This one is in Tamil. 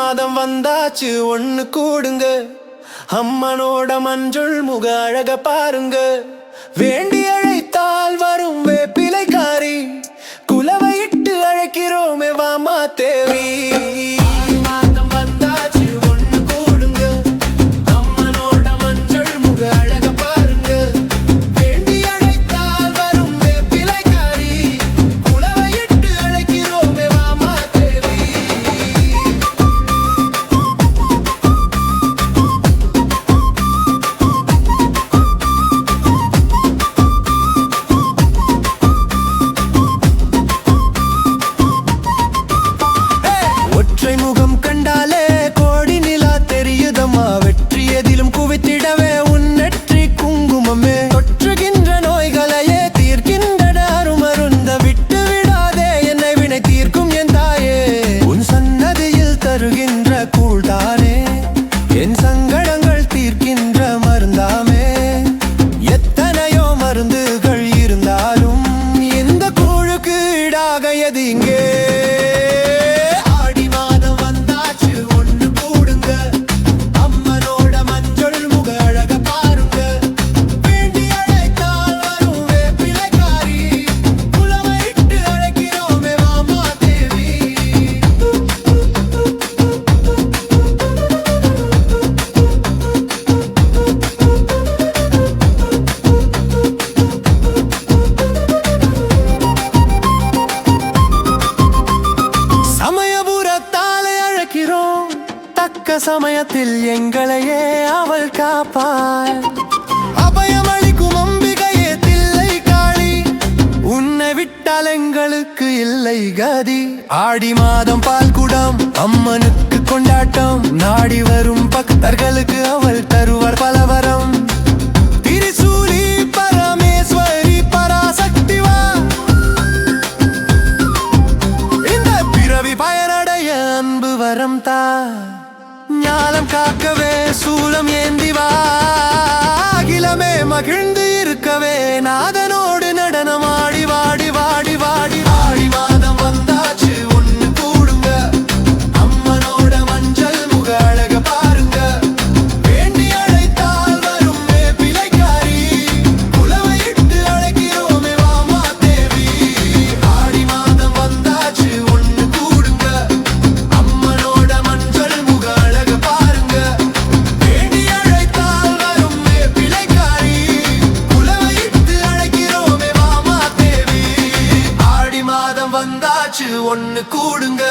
மாதம் வந்தாச்சு ஒண்ணு கூடுங்க. அம்மனோட மஞ்சள் முக அழக பாருங்க. வேண்டி அழைத்தால் வரும் வேப்பிலைக்காரி, குலவையிட்டு அழைக்கிறோமே வாமா தேவி. முகம் கண்டாலே கோடி நிலா தெரியுதம்மா. வெற்றி எதிலும் குவித்திடவே உன் நெற்றி குங்குமமே. தொற்றுகின்ற நோய்களையே தீர்க்கின்ற அருமருந்த விட்டு விடாதே என்னை வினை தீர்க்கும் என் தாயே. உன் சன்னதியில் தருகின்ற கூழ்தானே என் சங்கடங்கள் தீர்க்கின்ற மருந்தாமே. எத்தனையோ மருந்துகள் இருந்தாலும் இந்த கூழுக்கு ஈடாக எது இங்கே? தக்க சமயத்தில் எங்களையே அவள் காப்பாள். அபயமளிக்கும் அம்பிகையே தில்லை காளி, உன்னை விட்டால் எங்களுக்கு இல்லை கதி. ஆடி மாதம் பால் குடம் அம்மனுக்கு கொண்டாட்டம். நாடி வரும் பக்தர்களுக்கு அவள் தருவார் பலவரம். திரிசூலி பரமேஸ்வரி பராசக்திவா, இந்த பிறவி பயனடைய அன்பு வரம் தா. ஞானம் காக்கவே சூலம் ஏந்தி வா, அகிலமே மகிழ்ந்து இருக்கவே நாதனோடு நடனமாடி வாடி வாடி வாடி. ஆடி மாதம் வந்தாச்சு ஒண்ணு கூடுங்க. அம்மனோட மஞ்சள் முக அழக பாருங்க. வேண்டி அழைத்தால் வரும் வேப்பிலைக்காரி, குலவையிட்டு அழைக்கிறோமே வாமா தேவி. ஆடி மாதம் வந்தாச்சு ஒண்ணு கூடுங்க. அம்மனோட மஞ்சள் முக வந்தாச்சு ஒண்ணு கூடுங்க.